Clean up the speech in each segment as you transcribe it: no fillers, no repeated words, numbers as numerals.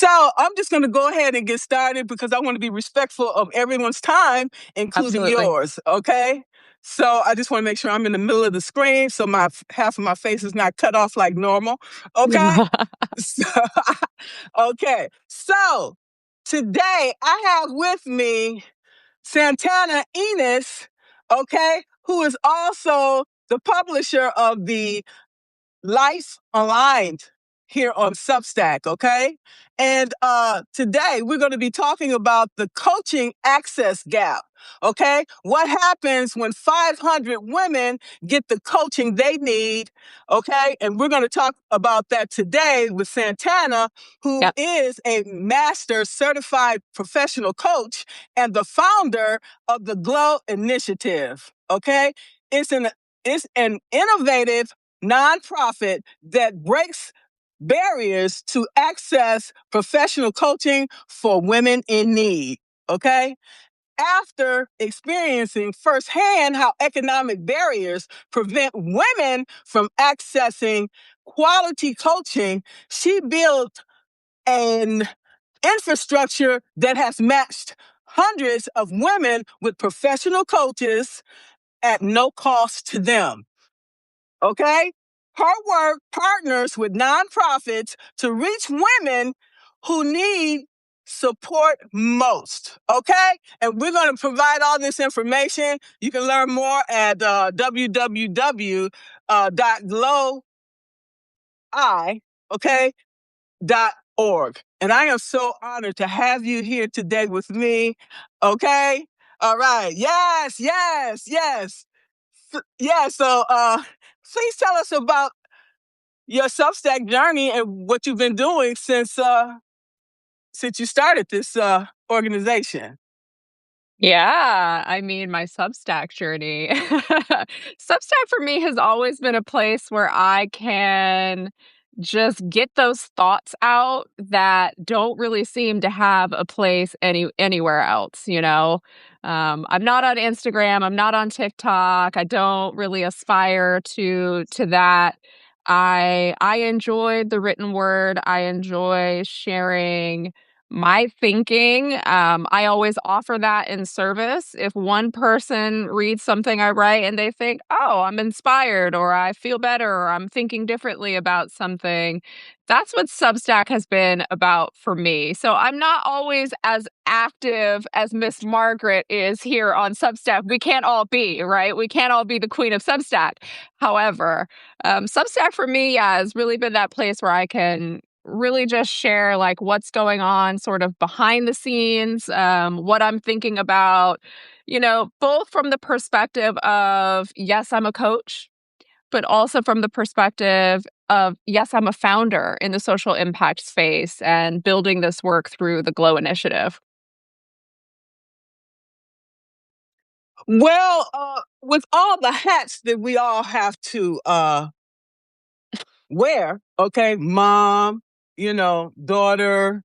So I'm just going to go ahead and get started because I want to be respectful of everyone's time, including Absolutely. yours. Okay. So I just want to make sure I'm in the middle of the screen so my half of my face is not cut off like normal. Okay. So, okay. So today I have with me Santana Innis, okay, who is also the publisher of the Life Aligned here on Substack, okay? And today we're going to be talking about the coaching access gap, okay? What happens when 500 women get the coaching they need, okay? And we're going to talk about that today with Santana, who Yep. is a master certified professional coach and the founder of the Glow Initiative, okay? It's an innovative nonprofit that breaks barriers to access professional coaching for women in need. Okay. After experiencing firsthand how economic barriers prevent women from accessing quality coaching, she built an infrastructure that has matched hundreds of women with professional coaches at no cost to them. Okay? Her work partners with nonprofits to reach women who need support most. Okay? And we're going to provide all this information. You can learn more at www.glowi, okay, .org. And I am so honored to have you here today with me. Okay? All right. Yes, yes, yes. Yeah, so please tell us about your Substack journey and what you've been doing since you started this organization. Yeah, I mean, my Substack journey. Substack for me has always been a place where I can just get those thoughts out that don't really seem to have a place anywhere else, you know. I'm not on Instagram, I'm not on TikTok. I don't really aspire to that. I enjoy the written word. I enjoy sharing my thinking. I always offer that in service. If one person reads something I write and they think, oh, I'm inspired, or I feel better, or I'm thinking differently about something, that's what Substack has been about for me. So I'm not always as active as Miss Margaret is here on Substack. We can't all be, right? We can't all be the queen of Substack. However, Substack for me, yeah, has really been that place where I can really just share like what's going on sort of behind the scenes, what I'm thinking about, both from the perspective of, yes, I'm a coach, but also from the perspective of, yes, I'm a founder in the social impact space and building this work through the Glow Initiative. Well, with all the hats that we all have to wear, okay, mom, daughter,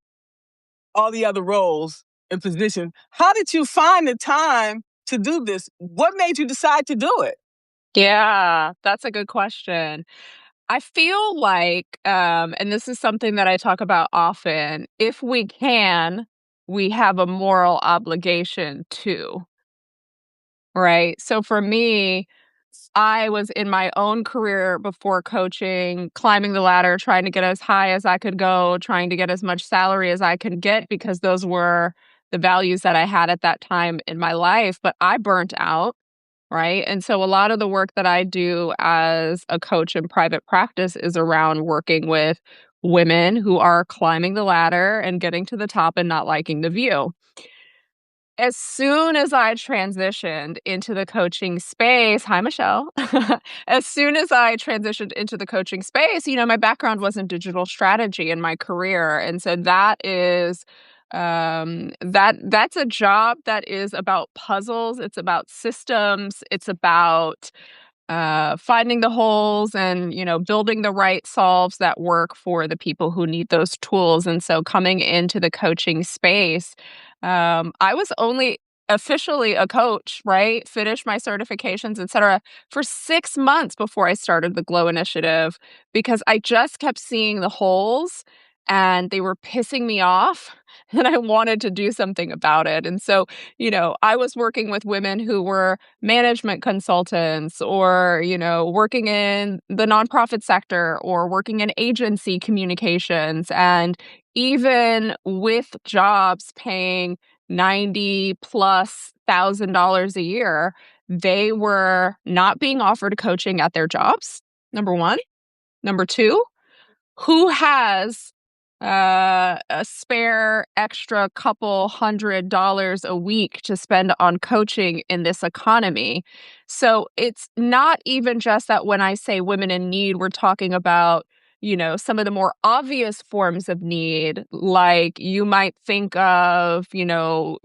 all the other roles and positions, how did you find the time to do this? What made you decide to do it? Yeah, that's a good question. I feel like, and this is something that I talk about often, if we can, we have a moral obligation to, right? So for me, I was in my own career before coaching, climbing the ladder, trying to get as high as I could go, trying to get as much salary as I could get because those were the values that I had at that time in my life. But I burnt out. Right. And so a lot of the work that I do as a coach in private practice is around working with women who are climbing the ladder and getting to the top and not liking the view. As soon as I transitioned into the coaching space, hi, Michelle. As soon as I transitioned into the coaching space, my background was in digital strategy in my career. And so that is that's a job that is about puzzles, it's about systems, it's about finding the holes and building the right solves that work for the people who need those tools. And so coming into the coaching space, I was only officially a coach, right? Finished my certifications, etc., for 6 months before I started the Glow Initiative because I just kept seeing the holes and they were pissing me off. And I wanted to do something about it. And so, I was working with women who were management consultants or, working in the nonprofit sector or working in agency communications. And even with jobs paying 90 plus $1,000 a year, they were not being offered coaching at their jobs. Number one. Number two, who has a spare extra couple $100 a week to spend on coaching in this economy? So it's not even just that when I say women in need, we're talking about, some of the more obvious forms of need, like you might think of,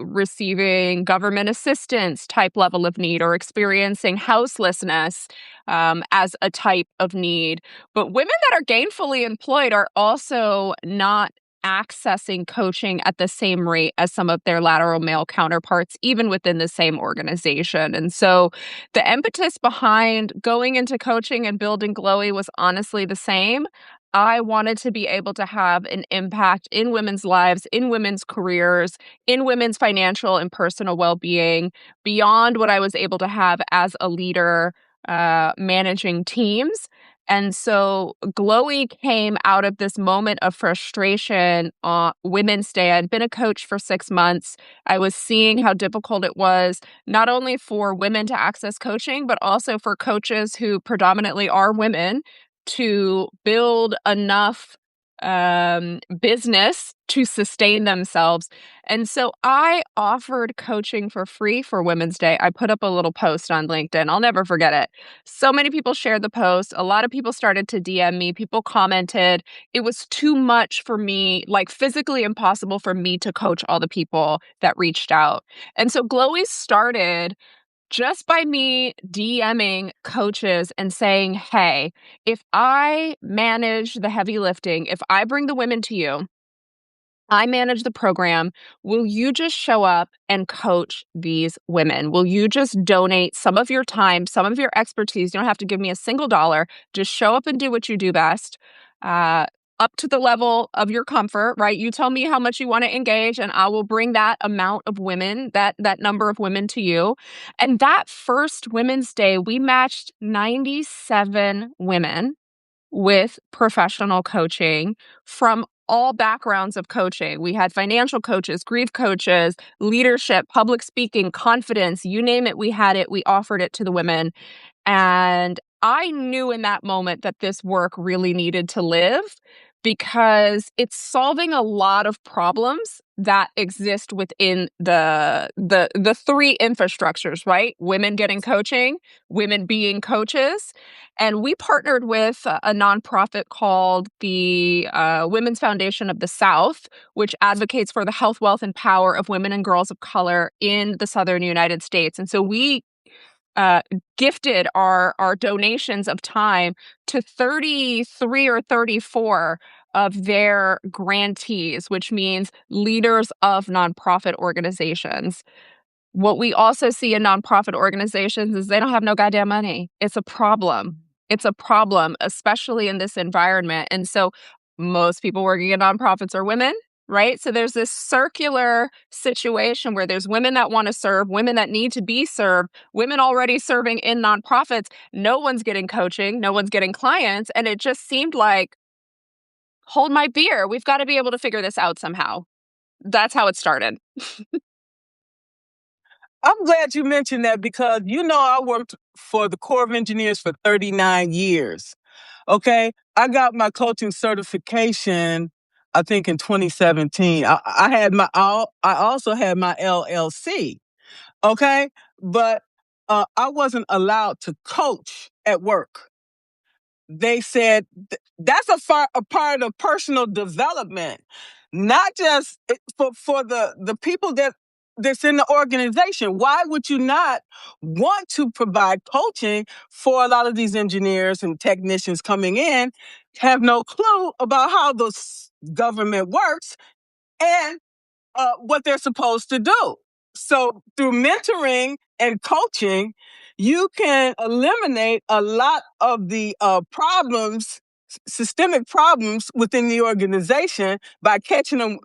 receiving government assistance type level of need or experiencing houselessness as a type of need. But women that are gainfully employed are also not accessing coaching at the same rate as some of their lateral male counterparts, even within the same organization. And so the impetus behind going into coaching and building Glowy was honestly the same. I wanted to be able to have an impact in women's lives, in women's careers, in women's financial and personal well-being beyond what I was able to have as a leader managing teams. And so Glowy came out of this moment of frustration on Women's Day. I'd been a coach for 6 months. I was seeing how difficult it was, not only for women to access coaching, but also for coaches who predominantly are women to build enough business to sustain themselves. And so I offered coaching for free for Women's Day. I put up a little post on LinkedIn. I'll never forget it. So many people shared the post. A lot of people started to DM me. People commented. It was too much for me, like physically impossible for me to coach all the people that reached out. And so Glowy started just by me DMing coaches and saying, hey, if I manage the heavy lifting, if I bring the women to you, I manage the program. Will you just show up and coach these women? Will you just donate some of your time, some of your expertise? You don't have to give me a single dollar. Just show up and do what you do best. Up to the level of your comfort, right? You tell me how much you want to engage, and I will bring that amount of women, that number of women to you. And that first Women's Day, we matched 97 women with professional coaching from all backgrounds of coaching. We had financial coaches, grief coaches, leadership, public speaking, confidence, you name it, we had it. We offered it to the women. And I knew in that moment that this work really needed to live because it's solving a lot of problems that exist within the three infrastructures, right? Women getting coaching, women being coaches. And we partnered with a nonprofit called the Women's Foundation of the South, which advocates for the health, wealth, and power of women and girls of color in the Southern United States. And so we gifted our donations of time to 33 or 34 of their grantees, which means leaders of nonprofit organizations. What we also see in nonprofit organizations is they don't have no goddamn money. It's a problem. It's a problem, especially in this environment. And so most people working in nonprofits are women, right? So there's this circular situation where there's women that want to serve, women that need to be served, women already serving in nonprofits. No one's getting coaching, no one's getting clients. And it just seemed like, hold my beer. We've got to be able to figure this out somehow. That's how it started. I'm glad you mentioned that because, I worked for the Corps of Engineers for 39 years. Okay. I got my coaching certification, I think in 2017. I also had my LLC. Okay. But I wasn't allowed to coach at work. They said that's a part of personal development, not just for the people that's in the organization. Why would you not want to provide coaching for a lot of these engineers and technicians coming in, have no clue about how the government works and what they're supposed to do? So through mentoring and coaching, you can eliminate a lot of the problems systemic problems within the organization by catching them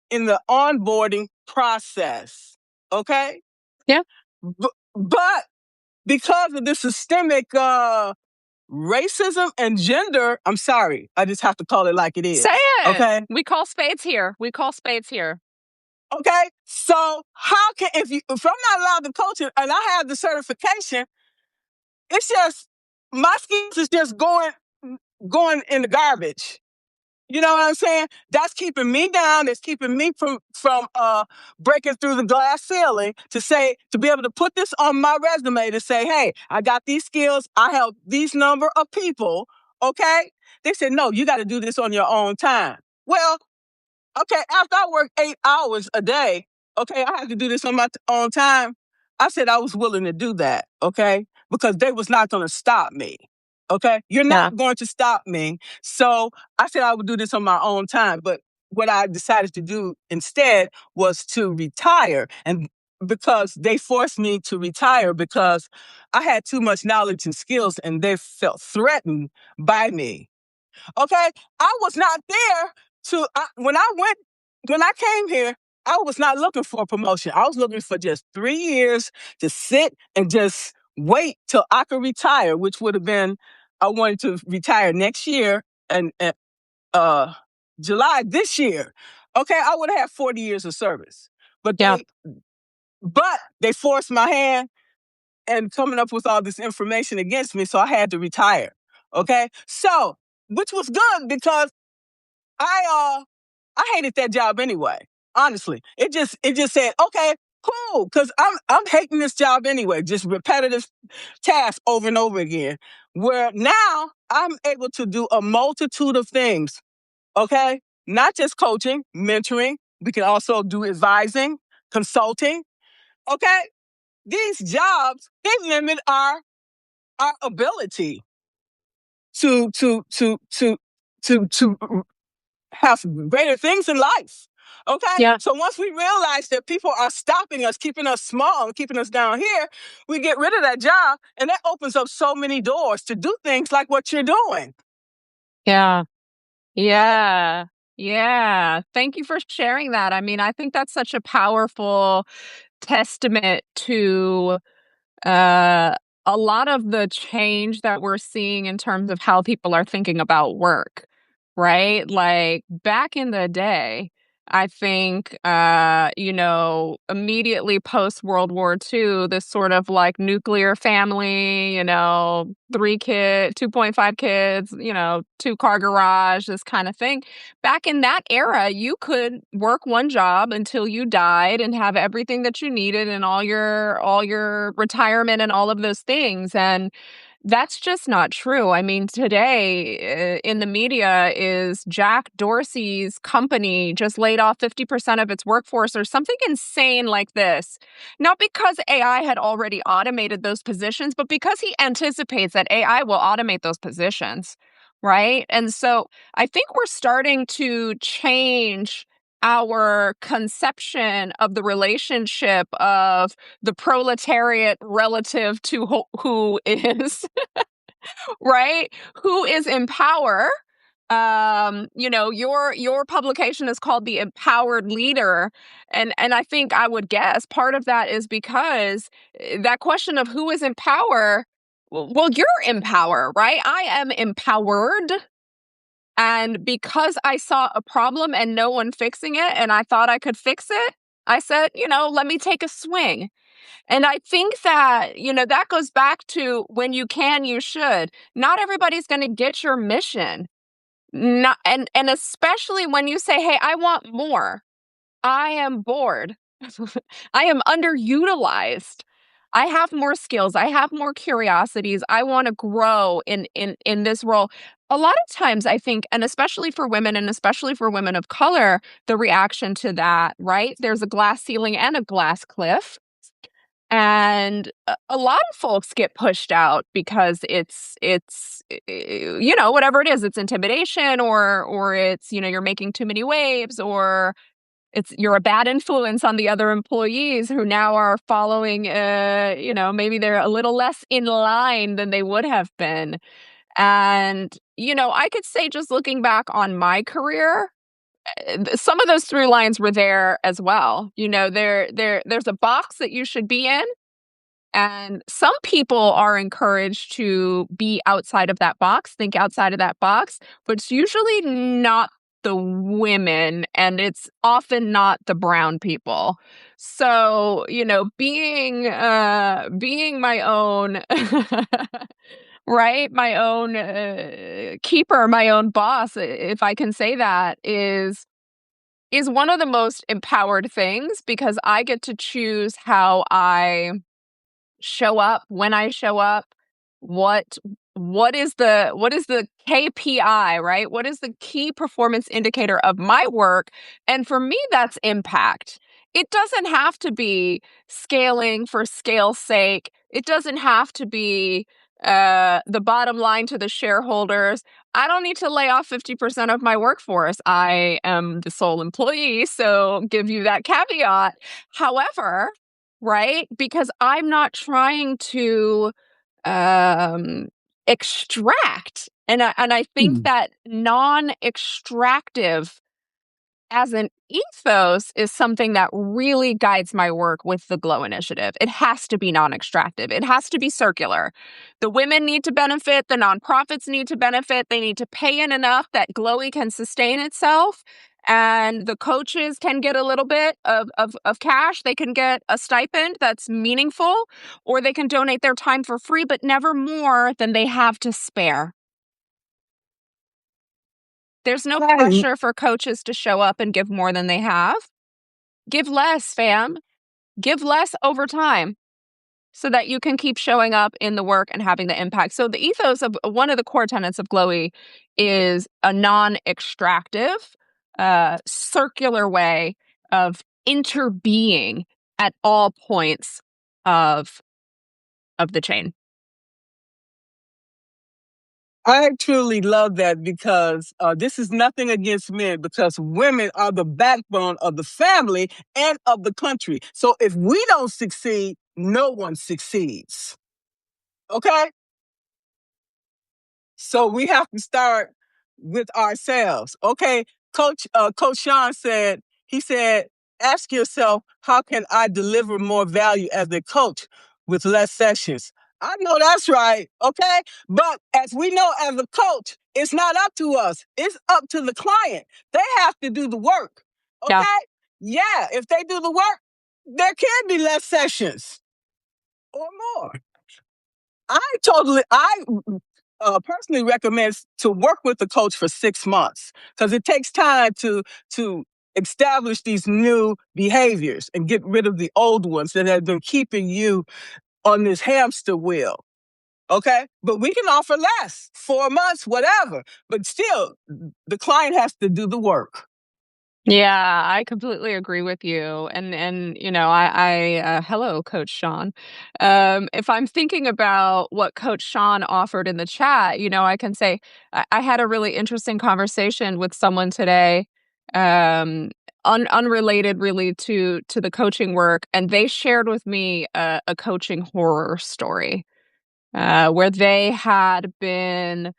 in the onboarding process. Okay? Yeah. But because of this systemic racism and gender, I'm sorry, I just have to call it like it is. Say it. Okay? We call spades here. We call spades here. Okay? So how can, if I'm not allowed to coach it and I have the certification, it's just, my skills is just going in the garbage. You know what I'm saying? That's keeping me down. It's keeping me from breaking through the glass ceiling to be able to put this on my resume to say, hey, I got these skills. I help these number of people. Okay? They said, no, you got to do this on your own time. Well, okay, after I work 8 hours a day, okay, I have to do this on my own time. I said I was willing to do that, okay, because they was not going to stop me. Okay, you're not going to stop me. So I said I would do this on my own time. But what I decided to do instead was to retire. And because they forced me to retire because I had too much knowledge and skills and they felt threatened by me. Okay, I was not there when I came here, I was not looking for a promotion. I was looking for just 3 years to sit and just wait till I could retire, which would have been, I wanted to retire next year and July this year. Okay, I would have had 40 years of service. But they forced my hand and coming up with all this information against me, so I had to retire. Okay, so which was good because I hated that job anyway. Honestly, it just said, okay, cool, because I'm hating this job anyway, just repetitive tasks over and over again. Where now I'm able to do a multitude of things. Okay, not just coaching, mentoring. We can also do advising, consulting. Okay, these jobs, they limit our ability to have greater things in life. Okay? Yeah. So once we realize that people are stopping us, keeping us small, and keeping us down here, we get rid of that job, and that opens up so many doors to do things like what you're doing. Yeah. Yeah. Yeah. Thank you for sharing that. I mean, I think that's such a powerful testament to uh, a lot of the change that we're seeing in terms of how people are thinking about work, right? Like back in the day, I think, immediately post World War II, this sort of like nuclear family, 2.5 kids, 2-car garage, this kind of thing. Back in that era, you could work one job until you died and have everything that you needed and all your retirement and all of those things. And that's just not true. I mean, today in the media is Jack Dorsey's company just laid off 50% of its workforce or something insane like this. Not because AI had already automated those positions, but because he anticipates that AI will automate those positions, right? And so I think we're starting to change our conception of the relationship of the proletariat relative to who is right, who is in power. Your publication is called The Empowered Leader, and I think I would guess part of that is because that question of who is in power, well, you're in power, right? I am empowered. And because I saw a problem and no one fixing it, and I thought I could fix it, I said, let me take a swing. And I think that, that goes back to when you can, you should. Not everybody's going to get your mission. Not, and especially when you say, hey, I want more. I am bored. I am underutilized. I have more skills. I have more curiosities. I want to grow in this role. A lot of times I think, and especially for women and especially for women of color, the reaction to that, right? There's a glass ceiling and a glass cliff. And a lot of folks get pushed out because it's whatever it is, it's intimidation or it's, you're making too many waves, or you're a bad influence on the other employees who now are following, maybe they're a little less in line than they would have been. And I could say just looking back on my career, some of those through lines were there as well. There's a box that you should be in, and some people are encouraged to be outside of that box, think outside of that box, but it's usually not the women, and it's often not the brown people. So, being my own right, my own keeper, my own boss, if I can say that, is one of the most empowered things because I get to choose how I show up, when I show up, what what is the KPI, right? What is the key performance indicator of my work? And for me, that's impact. It doesn't have to be scaling for scale's sake. It doesn't have to be the bottom line to the shareholders. I don't need to lay off 50% of my workforce. I am the sole employee, so give you that caveat. However, right? Because I'm not trying to um extract. And I think Mm. that non-extractive as an ethos is something that really guides my work with the Glow Initiative. It has to be non-extractive. It has to be circular. The women need to benefit. The nonprofits need to benefit. They need to pay in enough that Glowy can sustain itself. And the coaches can get a little bit of cash. They can get a stipend that's meaningful, or they can donate their time for free, but never more than they have to spare. There's no I, pressure for coaches to show up and give more than they have. Give less, fam. Give less over time so that you can keep showing up in the work and having the impact. So the ethos of one of the core tenets of Glowy is a non-extractive, circular way of interbeing at all points of the chain. I truly love that because this is nothing against men because women are the backbone of the family and of the country. So if we don't succeed, no one succeeds. Okay? So we have to start with ourselves. Okay. Coach Sean said, he said, ask yourself, how can I deliver more value as a coach with less sessions? I know that's right. Okay. But as we know, as a coach, it's not up to us. It's up to the client. They have to do the work. Yeah. Okay. Yeah. If they do the work, there can be less sessions or more. I personally recommend to work with the coach for 6 months because it takes time to establish these new behaviors and get rid of the old ones that have been keeping you on this hamster wheel. Okay, but we can offer less, 4 months, whatever. But still, the client has to do the work. Yeah, I completely agree with you. And hello, Coach Sean. If I'm thinking about what Coach Sean offered in the chat, I can say I had a really interesting conversation with someone today, unrelated really to the coaching work, and they shared with me a coaching horror story where they had been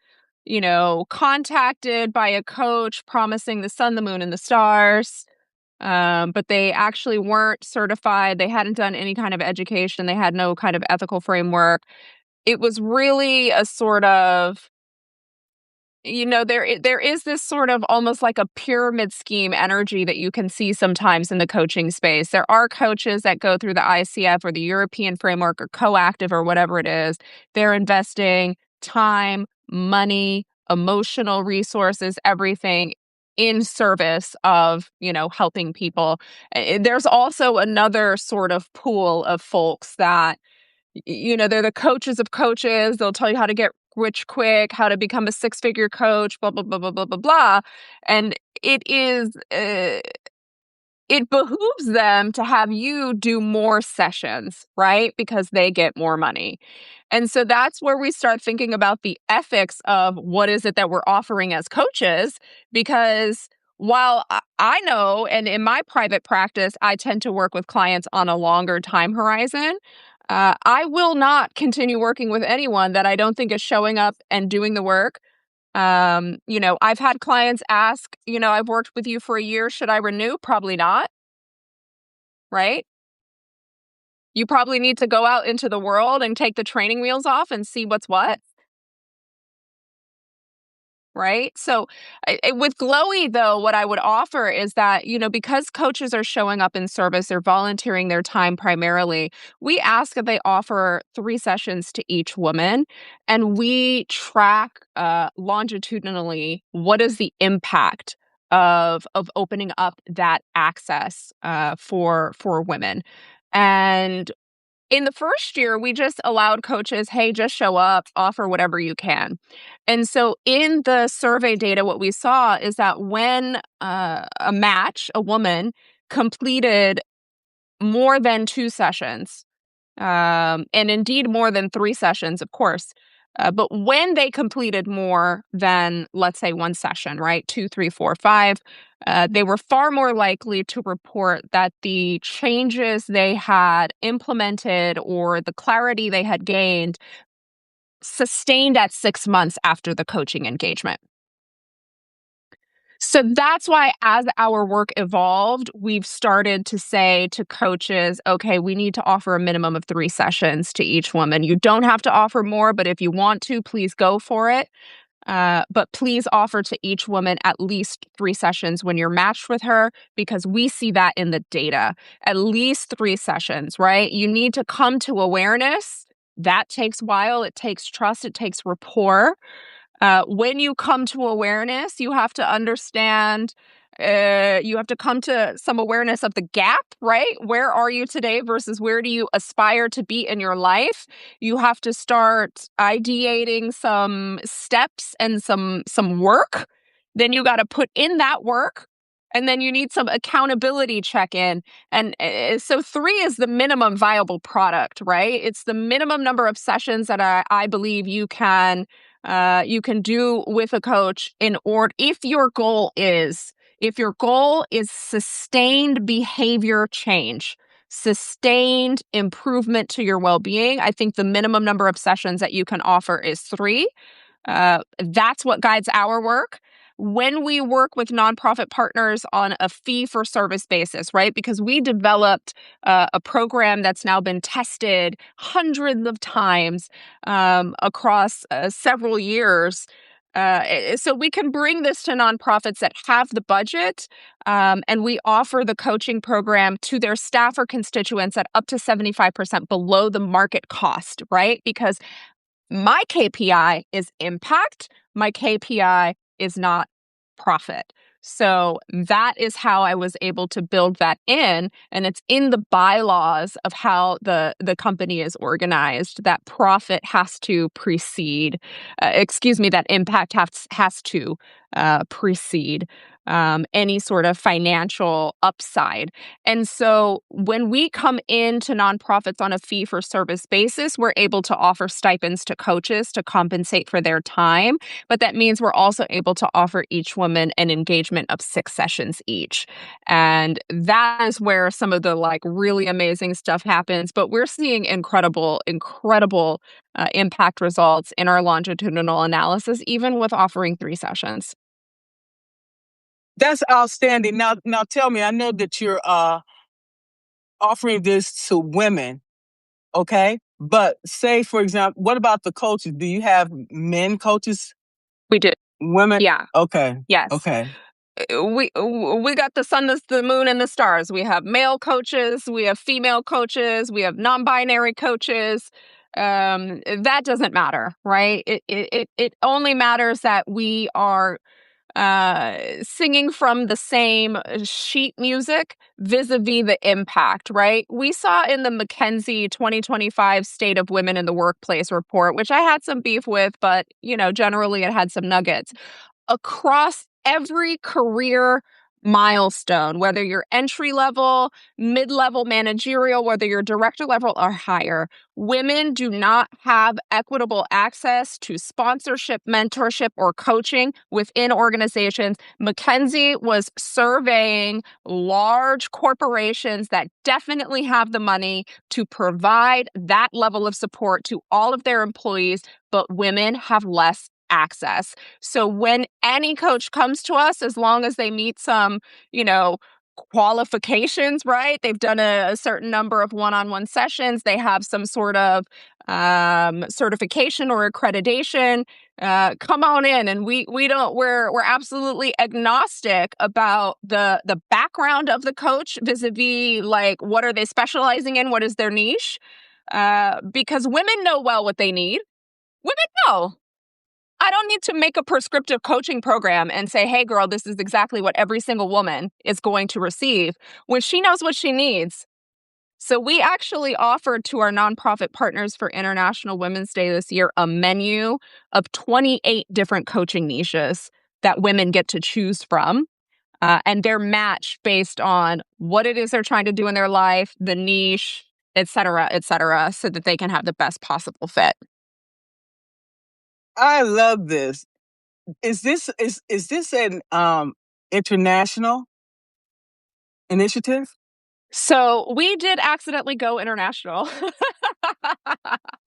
contacted by a coach promising the sun, the moon, and the stars. But they actually weren't certified. They hadn't done any kind of education. They had no kind of ethical framework. It was really a sort of, there is this sort of almost like a pyramid scheme energy that you can see sometimes in the coaching space. There are coaches that go through the ICF or the European framework or coactive or whatever it is. They're investing time, money, emotional resources, everything in service of, helping people. There's also another sort of pool of folks that they're the coaches of coaches. They'll tell you how to get rich quick, how to become a six-figure coach, blah, blah, blah, blah, blah, blah, blah. And it behooves them to have you do more sessions, right? Because they get more money. And so that's where we start thinking about the ethics of what is it that we're offering as coaches. Because while I know, and in my private practice, I tend to work with clients on a longer time horizon. I will not continue working with anyone that I don't think is showing up and doing the work I've had clients ask, I've worked with you for a year. Should I renew? Probably not, right? You probably need to go out into the world and take the training wheels off and see what's what. Right? So, with Glowy, though, what I would offer is that, because coaches are showing up in service, they're volunteering their time primarily. We ask that they offer 3 sessions to each woman, and we track longitudinally what is the impact of opening up that access for women. And in the first year, we just allowed coaches, hey, just show up, offer whatever you can. And so in the survey data, what we saw is that when a woman, completed more than 2 sessions, and indeed more than 3 sessions, of course. But when they completed more than, let's say, 1 session, right? 2, 3, 4, 5, they were far more likely to report that the changes they had implemented or the clarity they had gained sustained at 6 months after the coaching engagement. So that's why, as our work evolved, we've started to say to coaches, okay, we need to offer a minimum of 3 sessions to each woman. You don't have to offer more, but if you want to, please go for it. But please offer to each woman at least 3 sessions when you're matched with her, because we see that in the data. At least 3 sessions, right? You need to come to awareness. That takes a while. It takes trust. It takes rapport. When you come to awareness, you have to understand, you have to come to some awareness of the gap, right? Where are you today versus where do you aspire to be in your life? You have to start ideating some steps and some work. Then you got to put in that work. And then you need some accountability check-in. And so 3 is the minimum viable product, right? It's the minimum number of sessions that I believe you can do with a coach in order, if your goal is sustained behavior change, sustained improvement to your well-being, I think the minimum number of sessions that you can offer is 3. That's what guides our work. When we work with nonprofit partners on a fee-for-service basis, right? Because we developed a program that's now been tested hundreds of times across several years. So we can bring this to nonprofits that have the budget, and we offer the coaching program to their staff or constituents at up to 75% below the market cost, right? Because my KPI is impact. My KPI is not profit. So that is how I was able to build that in. And it's in the bylaws of how the company is organized, that profit has to precede, that impact has to precede any sort of financial upside. And so when we come into nonprofits on a fee-for-service basis, we're able to offer stipends to coaches to compensate for their time. But that means we're also able to offer each woman an engagement of 6 sessions each. And that is where some of the really amazing stuff happens. But we're seeing incredible impact results in our longitudinal analysis, even with offering 3 sessions. That's outstanding. Now tell me, I know that you're offering this to women, okay? But say, for example, what about the coaches? Do you have men coaches? We do. Women? Yeah. Okay. Yes. Okay. We got the sun, the moon, and the stars. We have male coaches, we have female coaches, we have non-binary coaches. That doesn't matter, right? It only matters that we are singing from the same sheet music vis-a-vis the impact, right? We saw in the McKinsey 2025 State of Women in the Workplace report, which I had some beef with, but generally it had some nuggets. Across every career milestone, whether you're entry level, mid-level managerial, whether you're director level or higher, women do not have equitable access to sponsorship, mentorship, or coaching within organizations. McKinsey was surveying large corporations that definitely have the money to provide that level of support to all of their employees, but women have less access. So when any coach comes to us, as long as they meet some, qualifications, right? They've done a certain number of one-on-one sessions, they have some sort of certification or accreditation. Come on in, and we're absolutely agnostic about the background of the coach vis-a-vis like what are they specializing in, what is their niche, because women know well what they need. Women know. I don't need to make a prescriptive coaching program and say, hey, girl, this is exactly what every single woman is going to receive when she knows what she needs. So we actually offered to our nonprofit partners for International Women's Day this year a menu of 28 different coaching niches that women get to choose from. And they're matched based on what it is they're trying to do in their life, the niche, et cetera, so that they can have the best possible fit. I love this. Is this an international initiative? So we did accidentally go international.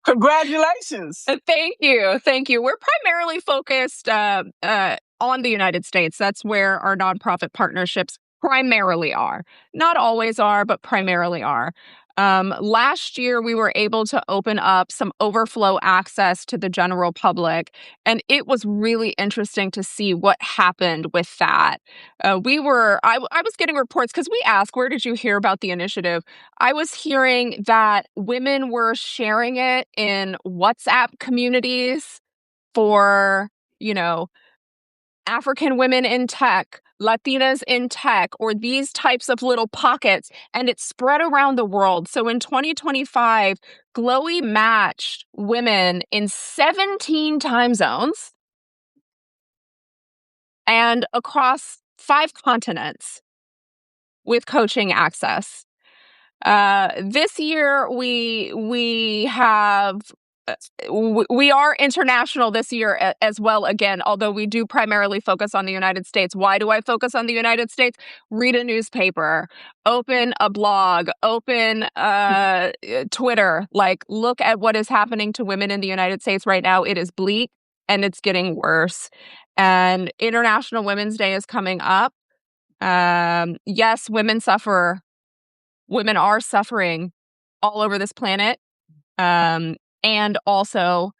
Congratulations. Thank you. Thank you. We're primarily focused on the United States. That's where our nonprofit partnerships primarily are. Not always are, but primarily are. Last year, we were able to open up some overflow access to the general public, and it was really interesting to see what happened with that. I was getting reports because we asked, where did you hear about the initiative? I was hearing that women were sharing it in WhatsApp communities for, African women in tech, Latinas in tech, or these types of little pockets, and it spread around the world. So in 2025, Glowy matched women in 17 time zones and across 5 continents with coaching access. This year, we have we are international this year as well, again, although we do primarily focus on the United States. Why do I focus on the United States? Read a newspaper, open a blog, open Twitter, like look at what is happening to women in the United States right now. It is bleak and it's getting worse. And International Women's Day is coming up. Yes, women suffer. Women are suffering all over this planet. And also,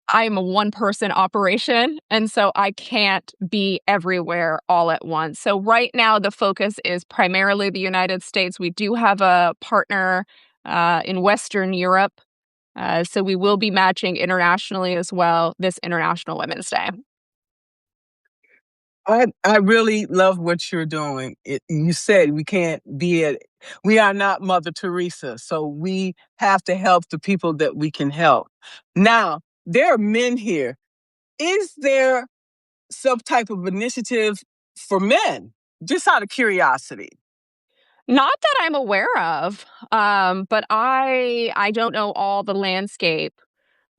I'm a one-person operation, and so I can't be everywhere all at once. So right now, the focus is primarily the United States. We do have a partner in Western Europe, so we will be matching internationally as well this International Women's Day. I really love what you're doing. You said we are not Mother Teresa, so we have to help the people that we can help. Now, there are men here. Is there some type of initiative for men? Just out of curiosity. Not that I'm aware of, but I don't know all the landscape.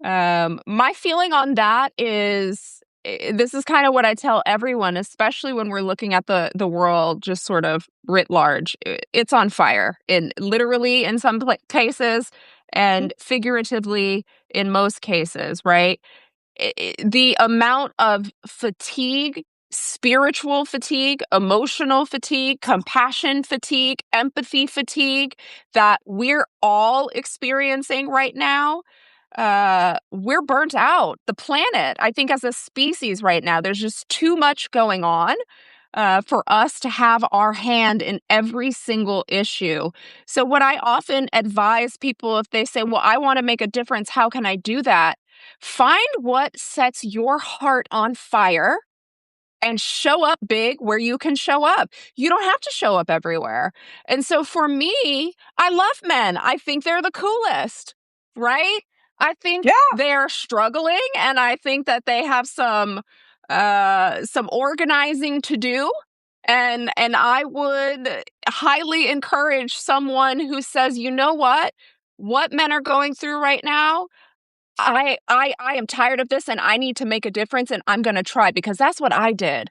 My feeling on that is this is kind of what I tell everyone, especially when we're looking at the world just sort of writ large. It's on fire, literally in some cases and figuratively in most cases, right? The amount of fatigue, spiritual fatigue, emotional fatigue, compassion fatigue, empathy fatigue that we're all experiencing right now, we're burnt out. The planet, I think, as a species right now, there's just too much going on for us to have our hand in every single issue. So what I often advise people, if they say, well, I want to make a difference, how can I do that? Find what sets your heart on fire and show up big where you can show up. You don't have to show up everywhere. And so for me, I love men. I think they're the coolest, right? I think they're struggling, and I think that they have some organizing to do. And I would highly encourage someone who says, you know what men are going through right now, I am tired of this and I need to make a difference, and I'm going to try, because that's what I did.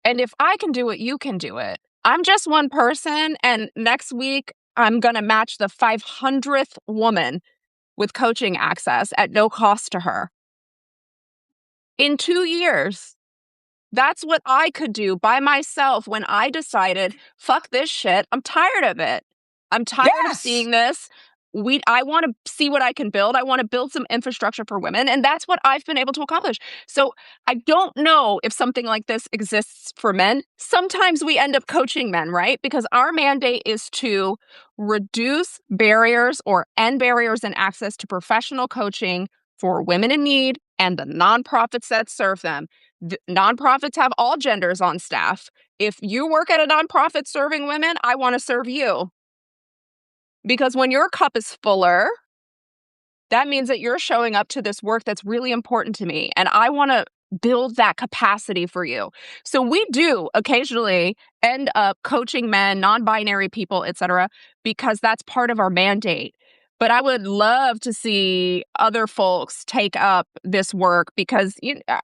And if I can do it, you can do it. I'm just one person, and next week I'm going to match the 500th woman with coaching access at no cost to her. in 2 years. That's what I could do by myself when I decided, fuck this shit. I'm tired of it. I'm tired of seeing this. I want to see what I can build. I want to build some infrastructure for women. And that's what I've been able to accomplish. So I don't know if something like this exists for men. Sometimes we end up coaching men, right? Because our mandate is to reduce barriers or end barriers in access to professional coaching for women in need and the nonprofits that serve them. Nonprofits have all genders on staff. If you work at a nonprofit serving women, I want to serve you. Because when your cup is fuller, that means that you're showing up to this work that's really important to me. And I want to build that capacity for you. So we do occasionally end up coaching men, non-binary people, etc., because that's part of our mandate. But I would love to see other folks take up this work because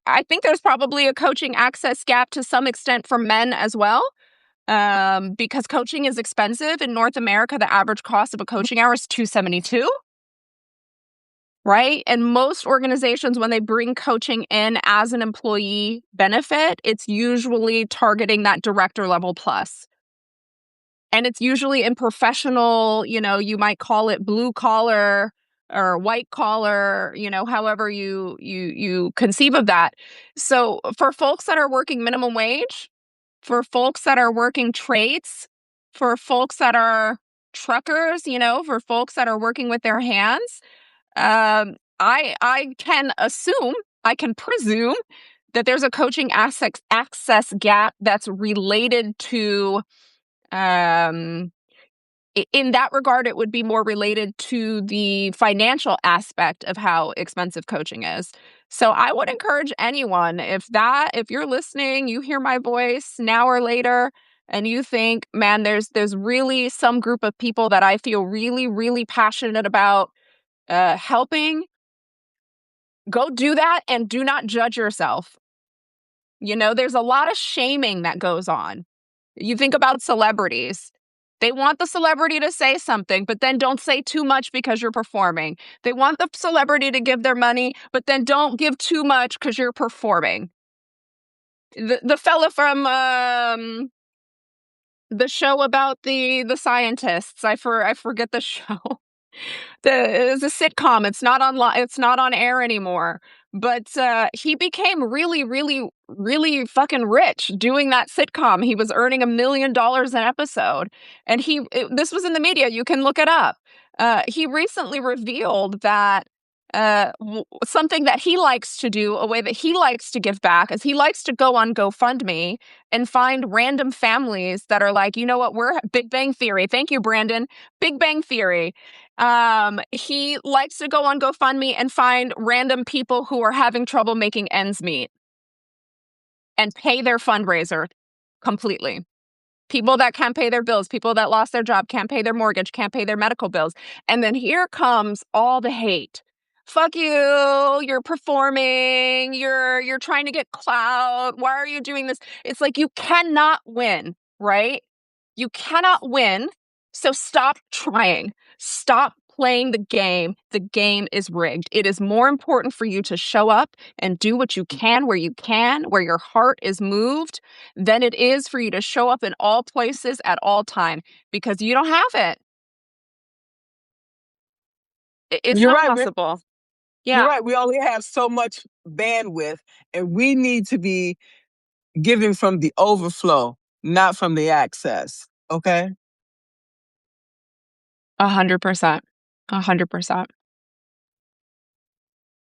I think there's probably a coaching access gap to some extent for men as well. Because coaching is expensive in North America. The average cost of a coaching hour is $272. Right? And most organizations, when they bring coaching in as an employee benefit, it's usually targeting that director level plus. And it's usually in professional, you might call it blue collar or white collar, however you conceive of that. So for folks that are working minimum wage, for folks that are working trades, for folks that are truckers, for folks that are working with their hands, I can assume, I can presume that there's a coaching access gap that's related to, in that regard, it would be more related to the financial aspect of how expensive coaching is. So I would encourage anyone, if you're listening, you hear my voice now or later, and you think, man, there's really some group of people that I feel really, really passionate about helping, go do that and do not judge yourself. There's a lot of shaming that goes on. You think about celebrities. They want the celebrity to say something, but then don't say too much because you're performing. They want the celebrity to give their money, but then don't give too much because you're performing. The fella from the show about the scientists, I forget the show. It's a sitcom. It's not online. It's not on air anymore. But he became really, really, really fucking rich doing that sitcom. He was earning $1 million an episode, and this was in the media. You can look it up. He recently revealed that something that he likes to do, a way that he likes to give back, is he likes to go on GoFundMe and find random families that are like, you know what, we're Big Bang Theory. Thank you, Brandon. Big Bang Theory. He likes to go on GoFundMe and find random people who are having trouble making ends meet and pay their fundraiser completely. People that can't pay their bills, people that lost their job, can't pay their mortgage, can't pay their medical bills. And then here comes all the hate. Fuck you, you're performing, you're trying to get clout. Why are you doing this? It's like you cannot win, right? You cannot win. So stop trying. Stop playing the game. The game is rigged. It is more important for you to show up and do what you can, where your heart is moved, than it is for you to show up in all places at all time, because you don't have it. It's You're not right. possible. You're Yeah. right. We only have so much bandwidth, and we need to be giving from the overflow, not from the access. Okay. 100%. 100%.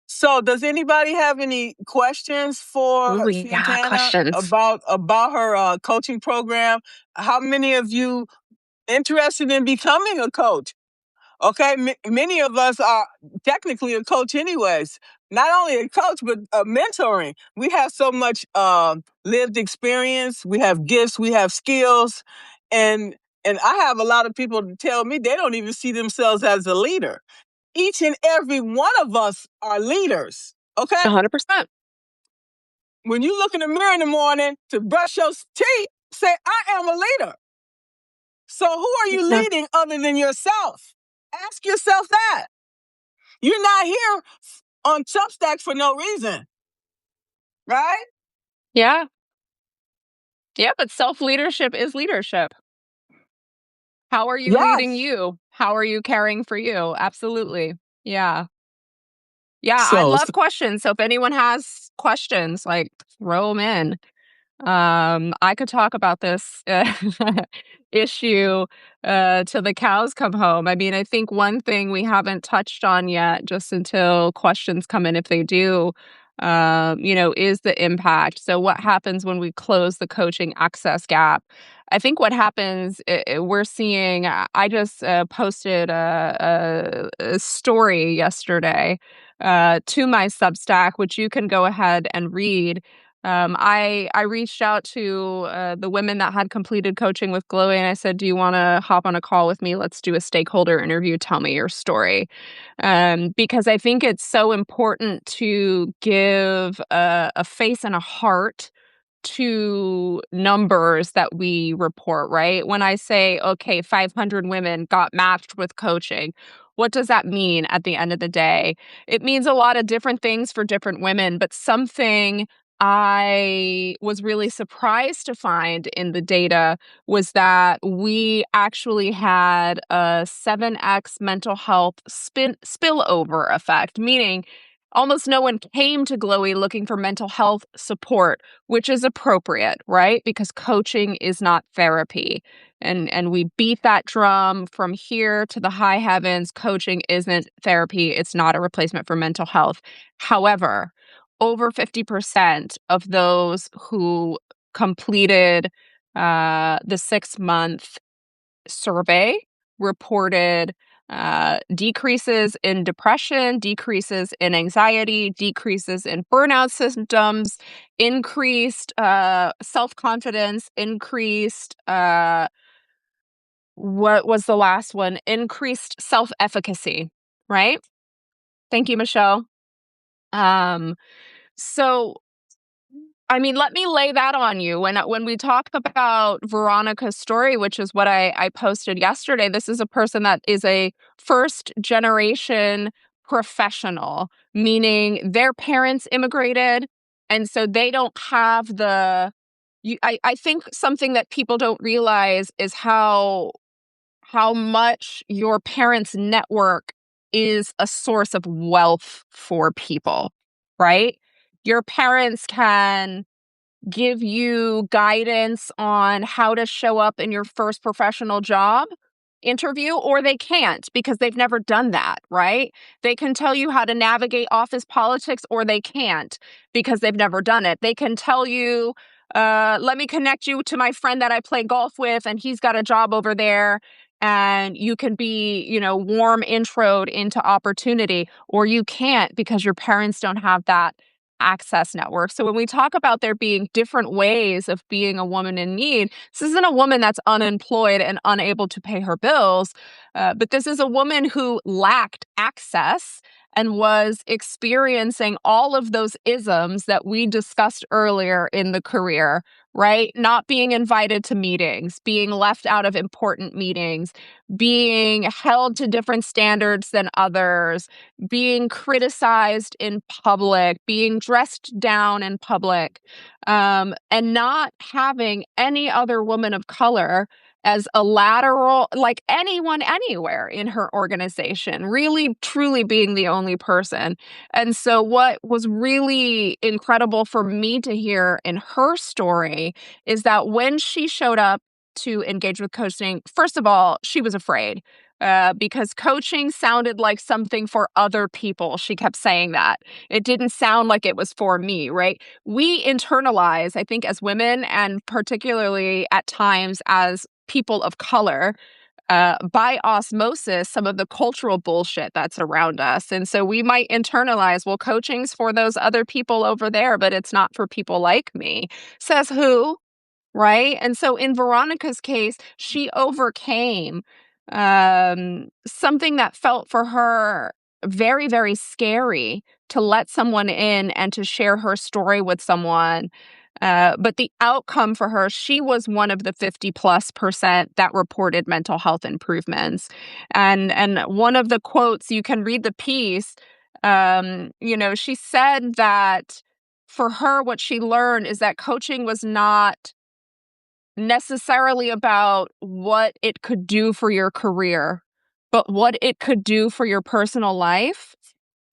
So, does anybody have any questions Ooh, for yeah, Santana questions. about her coaching program? How many of you interested in becoming a coach? Okay, many of us are technically a coach, anyways. Not only a coach, but mentoring. We have so much lived experience. We have gifts. We have skills, and I have a lot of people to tell me they don't even see themselves as a leader. Each and every one of us are leaders. Okay, 100%. when you look in the mirror in the morning to brush your teeth, say, "I am a leader." So, who are you No. leading other than yourself? Ask yourself that. You're not here on Substack for no reason. right? Yeah. Yeah, but self-leadership is leadership. How are you leading Yes. you? How are you caring for you? Absolutely. Yeah. Yeah, I So, love questions. So if anyone has questions, like throw them in. I could talk about this issue till the cows come home. I mean, I think one thing we haven't touched on yet, just until questions come in, if they do, is the impact. So, what happens when we close the coaching access gap? I think what happens, we're seeing. I just posted a story yesterday to my Substack, which you can go ahead and read. I reached out to the women that had completed coaching with Chloe, and I said, "Do you want to hop on a call with me? Let's do a stakeholder interview. Tell me your story," because I think it's so important to give a face and a heart to numbers that we report, right? When I say, okay, 500 women got matched with coaching, what does that mean at the end of the day? It means a lot of different things for different women, but something I was really surprised to find in the data was that we actually had a 7x mental health spillover effect, meaning almost no one came to Glowy looking for mental health support, which is appropriate, right? Because coaching is not therapy. And we beat that drum from here to the high heavens. Coaching isn't therapy. It's not a replacement for mental health. However, over 50% of those who completed the 6-month survey reported decreases in depression, decreases in anxiety, decreases in burnout symptoms, increased self-confidence, increased what was the last one? Increased self-efficacy, right? Thank you, Michelle. Um, so I mean, let me lay that on you. When we talk about Veronica's story, which is what I posted yesterday, this is a person that is a first generation professional, meaning their parents immigrated, and so they don't have I think something that people don't realize is how much your parents' network is a source of wealth for people, right? Your parents can give you guidance on how to show up in your first professional job interview, or they can't because they've never done that, right? They can tell you how to navigate office politics, or they can't because they've never done it. They can tell you, let me connect you to my friend that I play golf with, and he's got a job over there. And you can be, warm introed into opportunity, or you can't because your parents don't have that access network. So when we talk about there being different ways of being a woman in need, this isn't a woman that's unemployed and unable to pay her bills, but this is a woman who lacked access and was experiencing all of those isms that we discussed earlier in the career, right? Not being invited to meetings, being left out of important meetings, being held to different standards than others, being criticized in public, being dressed down in public, and not having any other woman of color as a lateral, like anyone anywhere in her organization, really truly being the only person. And so, what was really incredible for me to hear in her story is that when she showed up to engage with coaching, first of all, she was afraid because coaching sounded like something for other people. She kept saying that. It didn't sound like it was for me, right? We internalize, I think, as women, and particularly at times as people of color, by osmosis, some of the cultural bullshit that's around us. And so we might internalize, well, coaching's for those other people over there, but it's not for people like me. Says who? Right? And so in Veronica's case, she overcame something that felt for her very, very scary to let someone in and to share her story with someone. But the outcome for her, she was one of the 50+% that reported mental health improvements. And one of the quotes, you can read the piece, she said that for her, what she learned is that coaching was not necessarily about what it could do for your career, but what it could do for your personal life,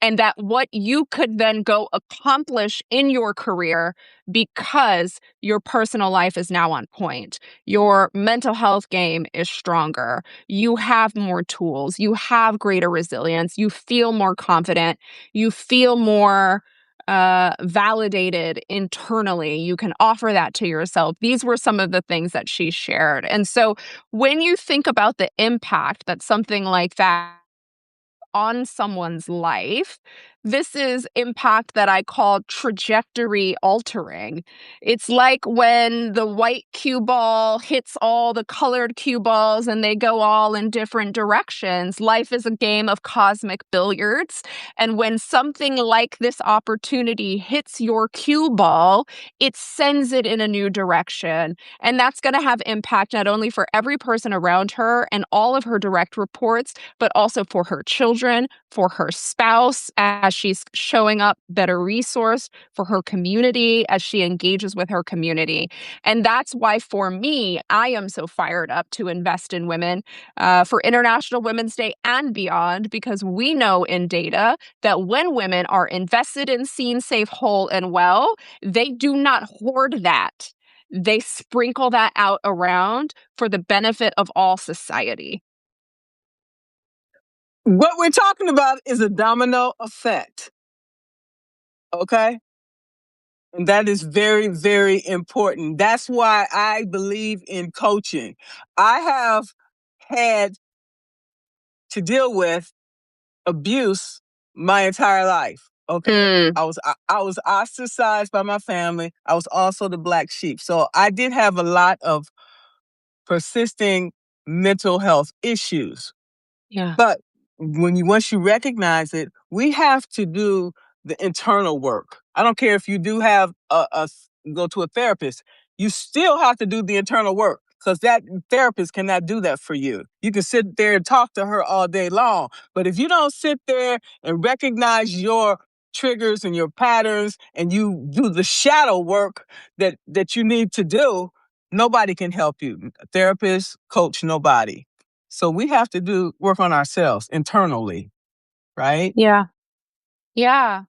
and that what you could then go accomplish in your career because your personal life is now on point. Your mental health game is stronger. You have more tools. You have greater resilience. You feel more confident. You feel more validated internally. You can offer that to yourself. These were some of the things that she shared. And so when you think about the impact that something like that on someone's life, this is impact that I call trajectory altering. It's like when the white cue ball hits all the colored cue balls and they go all in different directions. Life is a game of cosmic billiards. And when something like this opportunity hits your cue ball, it sends it in a new direction. And that's going to have impact not only for every person around her and all of her direct reports, but also for her children, for her spouse, as she's showing up better resource, for her community as she engages with her community. And that's why, for me, I am so fired up to invest in women for International Women's Day and beyond, because we know in data that when women are invested in, seen, safe, whole, and well, they do not hoard that. They sprinkle that out around for the benefit of all society. What we're talking about is a domino effect. Okay? And that is very, very important. That's why I believe in coaching. I have had to deal with abuse my entire life. Okay. Mm. I was ostracized by my family. I was also the black sheep. So I did have a lot of persisting mental health issues. Yeah. But once you recognize it, we have to do the internal work. I don't care if you do have go to a therapist. You still have to do the internal work, because that therapist cannot do that for you. You can sit there and talk to her all day long, but if you don't sit there and recognize your triggers and your patterns, and you do the shadow work that you need to do, nobody can help you. Therapist, coach, nobody. So we have to do work on ourselves internally, right? Yeah. Yeah.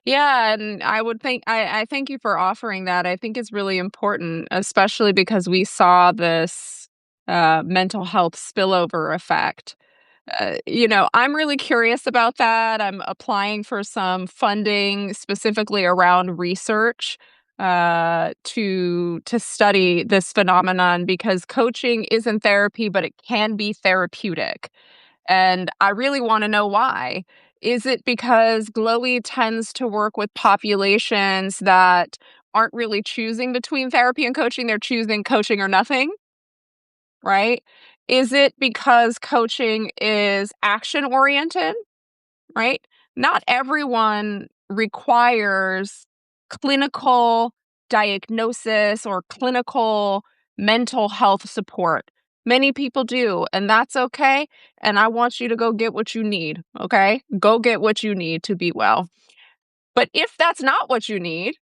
Yeah, and I thank you for offering that. I think it's really important, especially because we saw this mental health spillover effect. I'm really curious about that. I'm applying for some funding specifically around research to study this phenomenon, because coaching isn't therapy, but it can be therapeutic. And I really want to know why. Is it because Glowy tends to work with populations that aren't really choosing between therapy and coaching? They're choosing coaching or nothing, right? Is it because coaching is action oriented, right? Not everyone requires clinical diagnosis or clinical mental health support. Many people do, and that's okay. And I want you to go get what you need, okay? Go get what you need to be well. But if that's not what you need,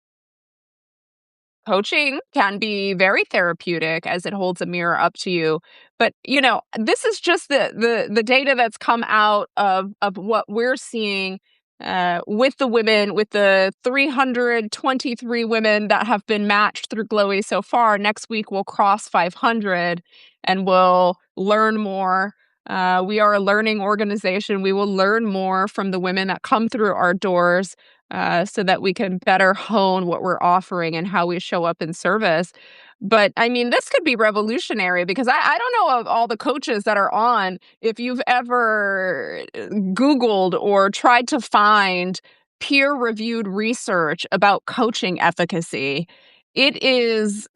coaching can be very therapeutic as it holds a mirror up to you. But this is just the data that's come out of what we're seeing with the women, with the 323 women that have been matched through Glowy so far. Next week we'll cross 500 and we'll learn more. We are a learning organization. We will learn more from the women that come through our doors, so that we can better hone what we're offering and how we show up in service. But I mean, this could be revolutionary, because I don't know of all the coaches that are on, if you've ever Googled or tried to find peer reviewed research about coaching efficacy. It is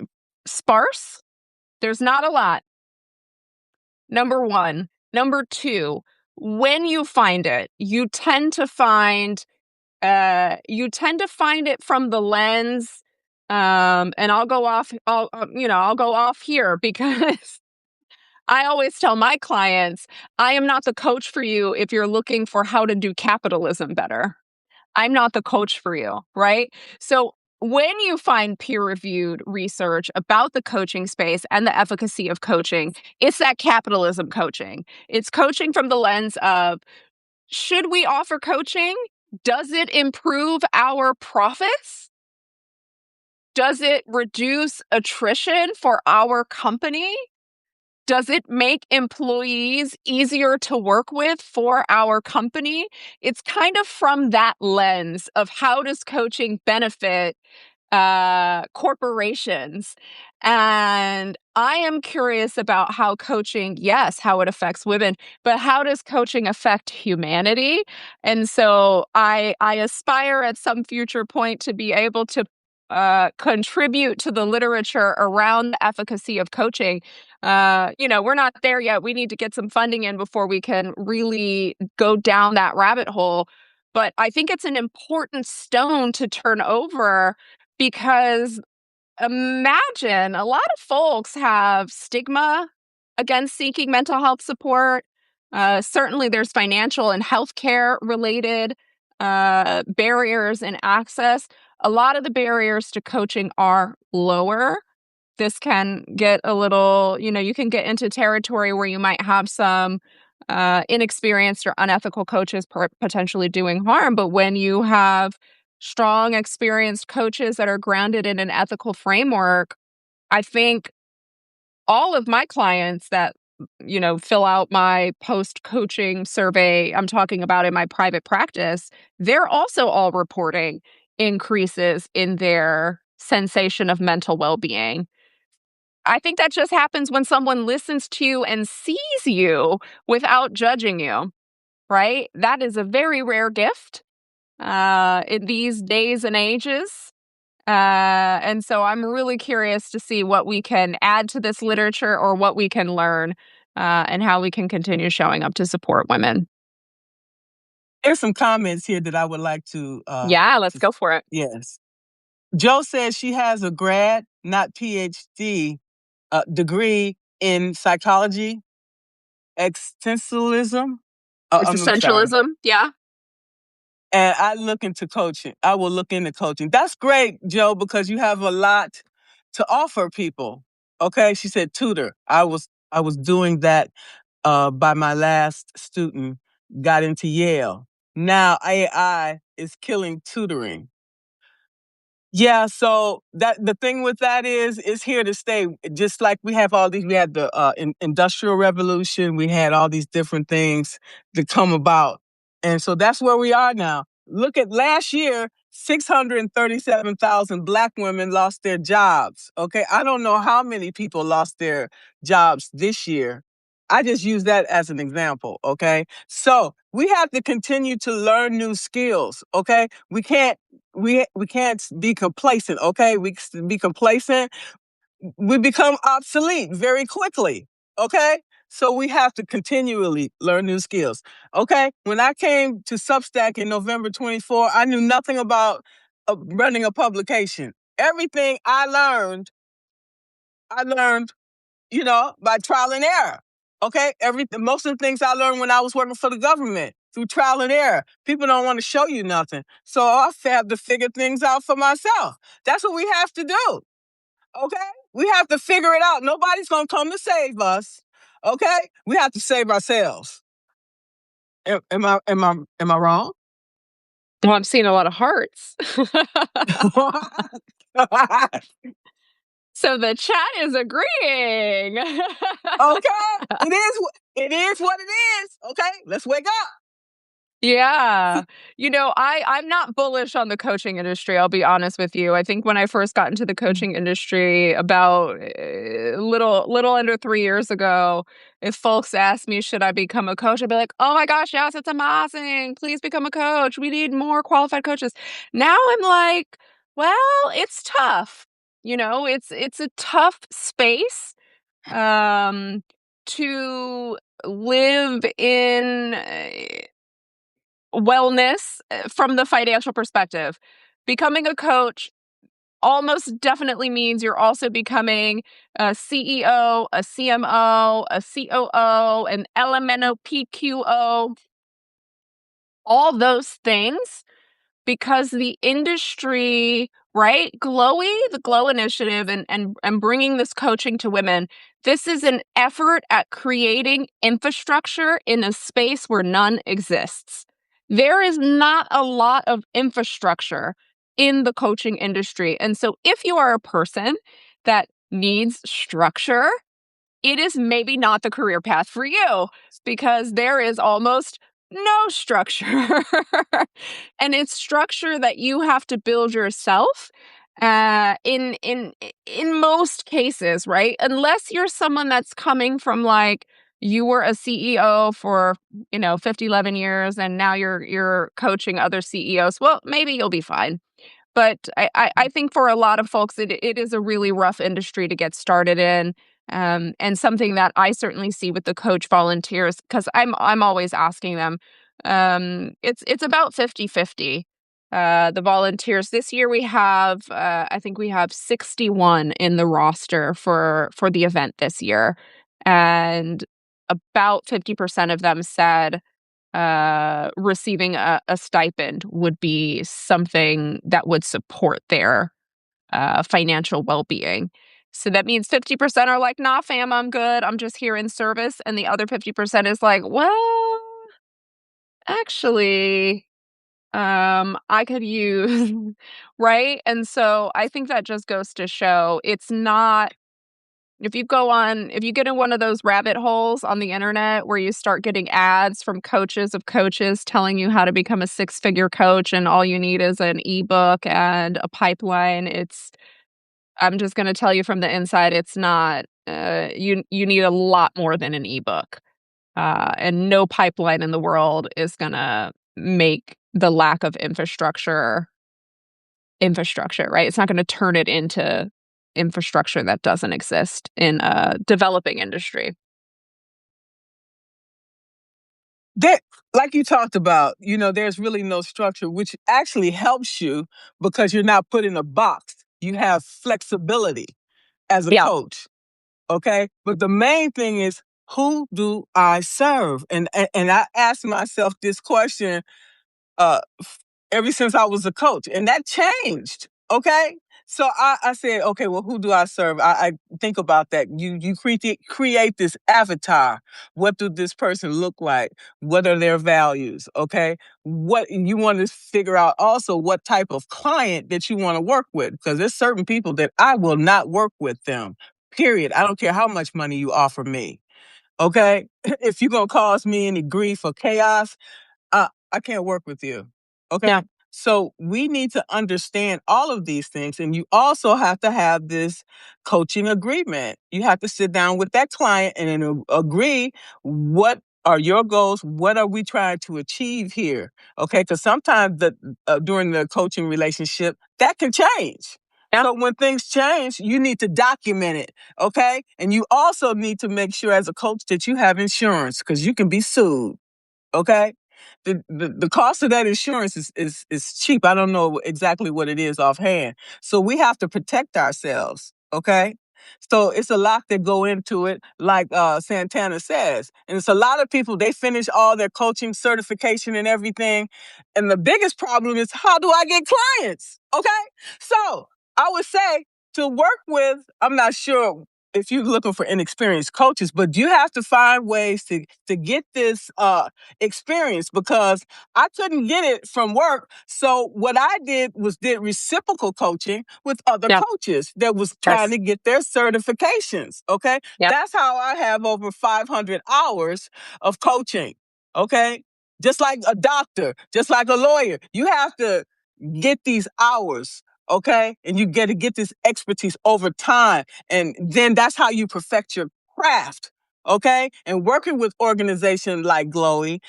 sparse. There's not a lot. Number one. Number two, when you find it, you tend to find it from the lens, and I'll go off here, because I always tell my clients, I am not the coach for you if you're looking for how to do capitalism better. I'm not the coach for you, right? So when you find peer-reviewed research about the coaching space and the efficacy of coaching, it's that capitalism coaching. It's coaching from the lens of, should we offer coaching? Does it improve our profits? Does it reduce attrition for our company? Does it make employees easier to work with for our company? It's kind of from that lens of, how does coaching benefit corporations? And I am curious about how coaching, yes, how it affects women, but how does coaching affect humanity? And so I aspire at some future point to be able to contribute to the literature around the efficacy of coaching. We're not there yet. We need to get some funding in before we can really go down that rabbit hole. But I think it's an important stone to turn over, because imagine, a lot of folks have stigma against seeking mental health support. Certainly, there's financial and healthcare related barriers in access. A lot of the barriers to coaching are lower. This can get a little, you can get into territory where you might have some inexperienced or unethical coaches potentially doing harm. But when you have strong, experienced coaches that are grounded in an ethical framework, I think all of my clients that, fill out my post coaching survey, I'm talking about in my private practice, they're also all reporting increases in their sensation of mental well being. I think that just happens when someone listens to you and sees you without judging you, right? That is a very rare gift in these days and ages. And so I'm really curious to see what we can add to this literature, or what we can learn, and how we can continue showing up to support women. There's some comments here that I would like to. Yeah, let's go for it. Yes. Joe says she has a grad, not PhD, degree in psychology, existentialism. I'm sorry. Existentialism. Yeah. And I look into coaching. I will look into coaching. That's great, Joe, because you have a lot to offer people. Okay, she said tutor. I was doing that by my last student. Got into Yale. Now AI is killing tutoring. Yeah, so that the thing with that is, it's here to stay. Just like we have all these, we had the industrial revolution, we had all these different things that come about, and so that's where we are now. Look at last year, 637,000 Black women lost their jobs. Okay, I don't know how many people lost their jobs this year. I just use that as an example. Okay, so we have to continue to learn new skills. Okay, we can't be complacent. Okay, we be complacent, we become obsolete very quickly. Okay, so we have to continually learn new skills. Okay, when I came to Substack in November 24, I knew nothing about running a publication. Everything I learned by trial and error. Okay, most of the things I learned when I was working for the government, through trial and error. People don't want to show you nothing, so I have to figure things out for myself. That's what we have to do. Okay, we have to figure it out. Nobody's gonna come to save us. Okay, we have to save ourselves. Am I wrong? Well, I'm seeing a lot of hearts. So the chat is agreeing. Okay, it is what it is. Okay, let's wake up. Yeah. I'm not bullish on the coaching industry, I'll be honest with you. I think when I first got into the coaching industry about little under 3 years ago, if folks asked me, should I become a coach? I'd be like, oh my gosh, yes, it's amazing. Please become a coach. We need more qualified coaches. Now I'm like, well, it's tough. It's a tough space to live in wellness from the financial perspective. Becoming a coach almost definitely means you're also becoming a CEO, a CMO, a COO, an LMNOPQO. All those things because the industry, right? The Glow Initiative and bringing this coaching to women, this is an effort at creating infrastructure in a space where none exists. There is not a lot of infrastructure in the coaching industry. And so if you are a person that needs structure, it is maybe not the career path for you because there is almost no structure. And it's structure that you have to build yourself in most cases, right? Unless you're someone that's coming from like you were a CEO for 50, 11 years and now you're coaching other CEOs. Well, maybe you'll be fine. But I think for a lot of folks, it is a really rough industry to get started in. And something that I certainly see with the coach volunteers, because I'm always asking them, it's about 50-50. The volunteers this year we have, I think we have 61 in the roster for the event this year. And about 50% of them said receiving a stipend would be something that would support their financial well-being. So that means 50% are like, nah, fam, I'm good. I'm just here in service. And the other 50% is like, well, actually, I could use, right? And so I think that just goes to show it's not, if you get in one of those rabbit holes on the internet where you start getting ads from coaches of coaches telling you how to become a six-figure coach and all you need is an ebook and a pipeline, I'm just going to tell you from the inside, it's not, you need a lot more than an ebook. And no pipeline in the world is going to make the lack of infrastructure, right? It's not going to turn it into infrastructure that doesn't exist in a developing industry. There, like you talked about, there's really no structure, which actually helps you because you're not put in a box. You have flexibility as a Yeah. coach. Okay. But the main thing is, who do I serve? And I ask myself this question uh, ever since I was a coach, and that changed. Okay. So I said, okay, well, who do I serve? I think about that. You create this avatar. What do this person look like? What are their values? Okay. What you want to figure out also what type of client that you want to work with, because there's certain people that I will not work with them. Period. I don't care how much money you offer me. Okay. If you're gonna cause me any grief or chaos, I can't work with you. Okay. Yeah. So we need to understand all of these things. And you also have to have this coaching agreement. You have to sit down with that client and then agree what are your goals? What are we trying to achieve here? Okay. Because sometimes during the coaching relationship, that can change. Yeah. So when things change, you need to document it. Okay. And you also need to make sure as a coach that you have insurance because you can be sued. Okay. The cost of that insurance is cheap. I don't know exactly what it is offhand. So we have to protect ourselves. Okay. So it's a lot that go into it, like Santana says. And it's a lot of people, they finish all their coaching certification and everything. And the biggest problem is, how do I get clients? Okay. So I would say to work with, I'm not sure if you're looking for inexperienced coaches, but you have to find ways to get this experience because I couldn't get it from work. So what I did was did reciprocal coaching with other Yeah. coaches that was trying to get their certifications. Okay. Yep. That's how I have over 500 hours of coaching. Okay. Just like a doctor, just like a lawyer, you have to get these hours. Okay. And you get to get this expertise over time. And then that's how you perfect your craft. Okay. And working with organizations like Glowy,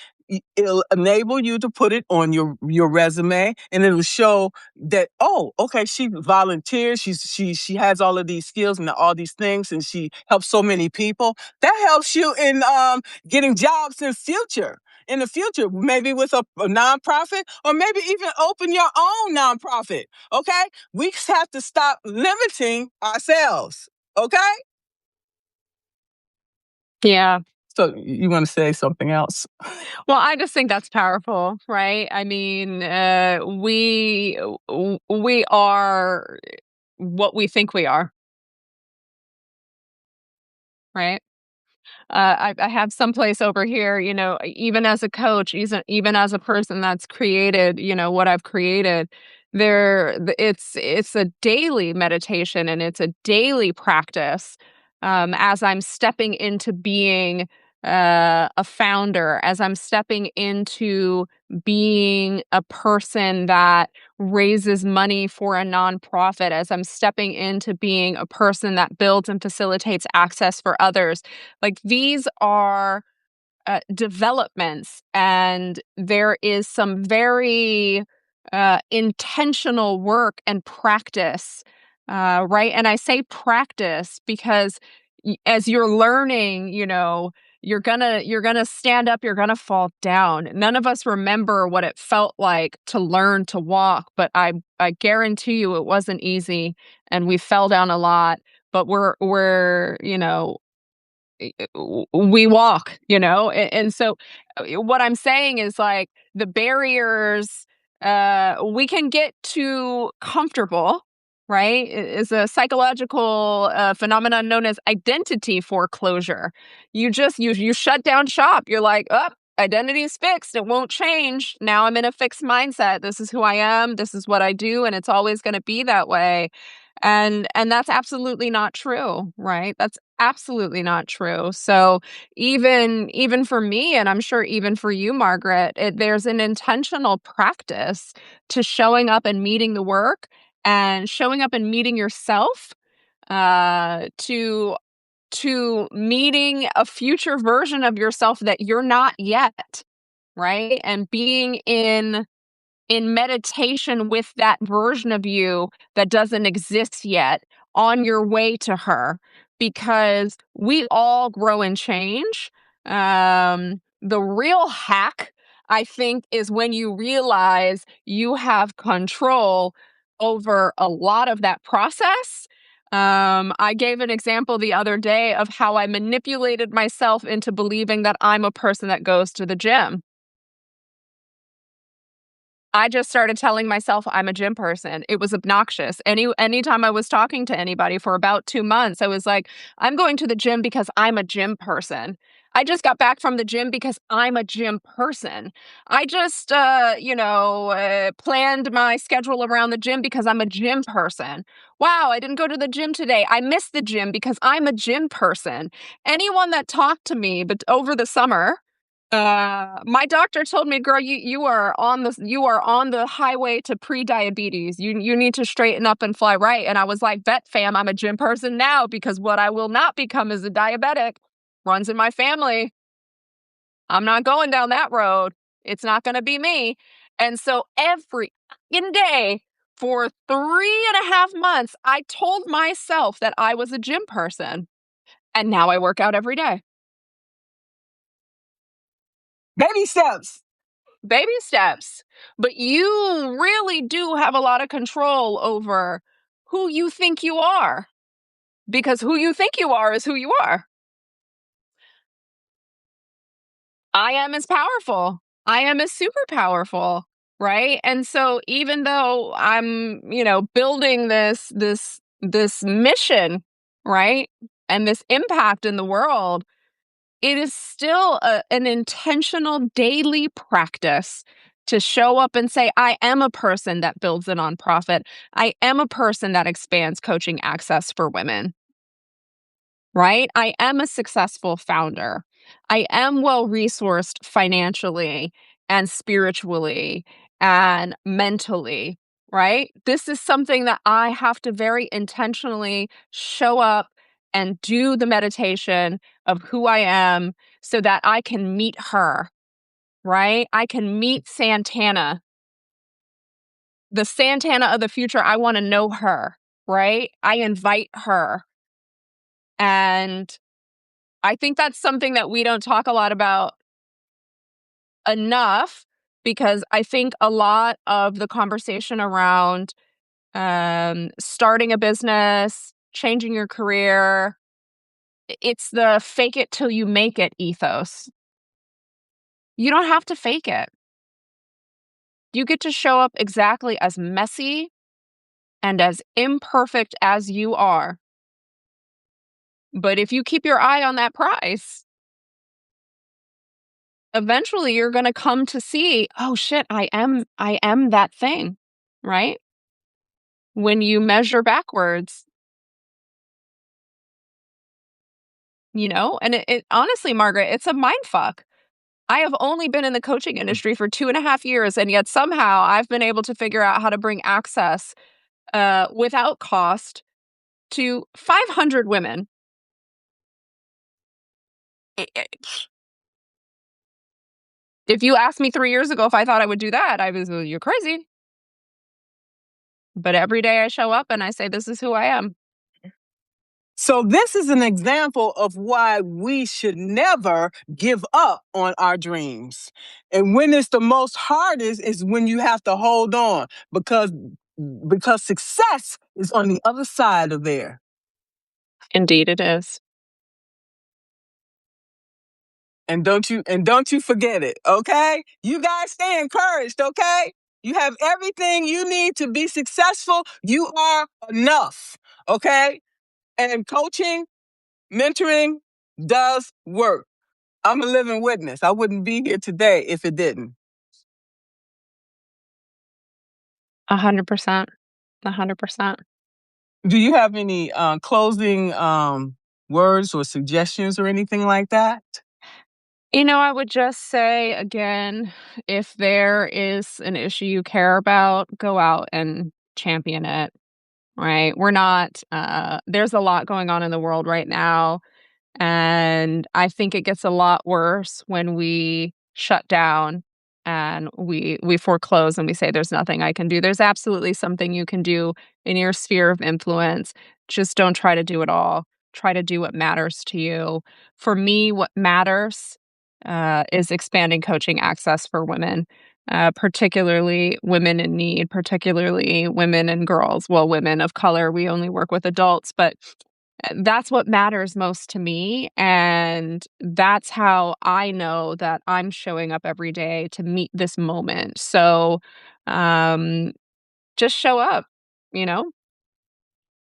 it'll enable you to put it on your resume and it'll show that, oh, okay, she volunteers, she has all of these skills and all these things and she helps so many people. That helps you in getting jobs in the future, maybe with a nonprofit or maybe even open your own nonprofit. Okay. We have to stop limiting ourselves. Okay. Yeah. So you want to say something else? Well, I just think that's powerful, right? I mean, we are what we think we are, right? I have someplace over here, even as a coach, even as a person that's created, what I've created, it's a daily meditation and it's a daily practice as I'm stepping into being a founder, as I'm stepping into being a person that raises money for a nonprofit, as I'm stepping into being a person that builds and facilitates access for others. Like these are developments, and there is some very intentional work and practice, right? And I say practice because as you're learning, you're gonna stand up, you're gonna fall down. None of us remember what it felt like to learn to walk, but I guarantee you it wasn't easy, and we fell down a lot. But we walk, and so what I'm saying is like the barriers, we can get too comfortable, right? Is a psychological phenomenon known as identity foreclosure. You shut down shop. You're like, oh, identity is fixed, it won't change. Now I'm in a fixed mindset. This is who I am, this is what I do, and it's always going to be that way. And that's absolutely not true, right? That's absolutely not true. So even for me, and I'm sure even for you, Margaret, there's an intentional practice to showing up and meeting the work and showing up and meeting yourself, to meeting a future version of yourself that you're not yet, right? And being in meditation with that version of you that doesn't exist yet on your way to her, because we all grow and change. The real hack, I think, is when you realize you have control over a lot of that process. I gave an example the other day of how I manipulated myself into believing that I'm a person that goes to the gym. I just started telling myself I'm a gym person. It was obnoxious. Anytime I was talking to anybody for about 2 months, I was like, "I'm going to the gym because I'm a gym person. I just got back from the gym because I'm a gym person. I just, planned my schedule around the gym because I'm a gym person. Wow, I didn't go to the gym today. I missed the gym because I'm a gym person." Anyone that talked to me but over the summer, my doctor told me, "Girl, you are on the highway to pre-diabetes. You need to straighten up and fly right." And I was like, "Bet fam, I'm a gym person now, because what I will not become is a diabetic. Runs in my family. I'm not going down that road. It's not going to be me." And so every fucking day for 3.5 months, I told myself that I was a gym person, and now I work out every day. Baby steps. Baby steps. But you really do have a lot of control over who you think you are, because who you think you are is who you are. I am is powerful. I am is super powerful, right? And so even though I'm, building this mission, right? And this impact in the world, it is still an intentional daily practice to show up and say, I am a person that builds a nonprofit. I am a person that expands coaching access for women, right? I am a successful founder. I am well resourced financially and spiritually and mentally, right? This is something that I have to very intentionally show up and do the meditation of who I am so that I can meet her, right? I can meet Santana, the Santana of the future. I want to know her, right? I invite her. And I think that's something that we don't talk a lot about enough, because I think a lot of the conversation around starting a business, changing your career, It's the fake it till you make it ethos. You don't have to fake it. You get to show up exactly as messy and as imperfect as you are. But if you keep your eye on that prize, eventually you're going to come to see, oh shit, I am that thing, right? When you measure backwards, and it honestly, Margaret, it's a mind fuck. I have only been in the coaching industry for 2.5 years, and yet somehow I've been able to figure out how to bring access without cost to 500 women. If you asked me 3 years ago if I thought I would do that, I was, you're crazy. But every day I show up and I say, this is who I am. So this is an example of why we should never give up on our dreams. And when it's the most hardest is when you have to hold on because success is on the other side of there. Indeed it is. And don't you forget it, okay? You guys stay encouraged, okay? You have everything you need to be successful. You are enough, okay? And coaching, mentoring does work. I'm a living witness. I wouldn't be here today if it didn't. 100%. 100%. Do you have any closing words or suggestions or anything like that? I would just say again, if there is an issue you care about, go out and champion it, right? We're not, there's a lot going on in the world right now. And I think it gets a lot worse when we shut down and we foreclose and we say there's nothing I can do. There's absolutely something you can do in your sphere of influence. Just don't try to do it all. Try to do what matters to you. For me, what matters is expanding coaching access for women, particularly women in need, particularly women and girls. Well, women of color, we only work with adults, but that's what matters most to me, and that's how I know that I'm showing up every day to meet this moment. So, um, just show up, you know?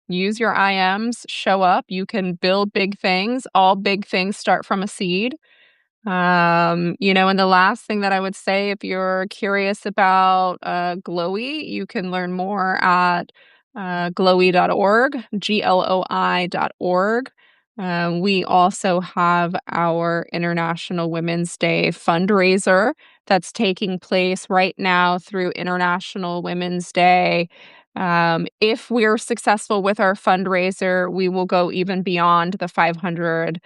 Use your IMs, show up. You can build big things. All big things start from a seed. And the last thing that I would say, if you're curious about Glowy, you can learn more at glowy.org, gloi.org. We also have our International Women's Day fundraiser that's taking place right now through International Women's Day. If we're successful with our fundraiser, we will go even beyond the 500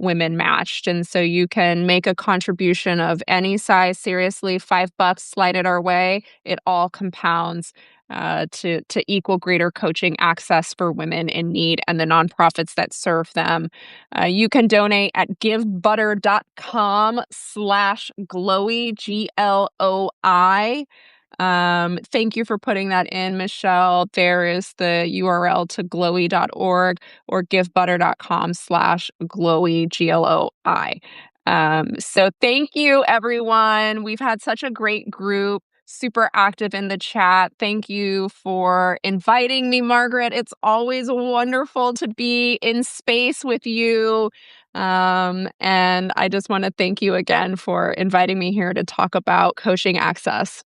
women matched. And so you can make a contribution of any size. Seriously, $5, slide it our way. It all compounds to equal greater coaching access for women in need and the nonprofits that serve them. You can donate at givebutter.com/glowy, GLOI. Thank you for putting that in, Michelle. There is the URL to glowy.org or givebutter.com/glowy, GLOI. So thank you, everyone. We've had such a great group, super active in the chat. Thank you for inviting me, Margaret. It's always wonderful to be in space with you. And I just want to thank you again for inviting me here to talk about coaching access.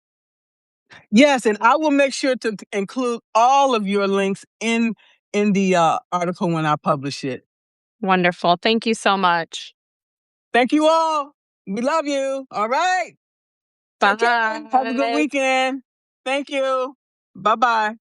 Yes, and I will make sure to include all of your links in the article when I publish it. Wonderful. Thank you so much. Thank you all. We love you. All right. Bye. Take care. Have a good weekend. Thank you. Bye-bye.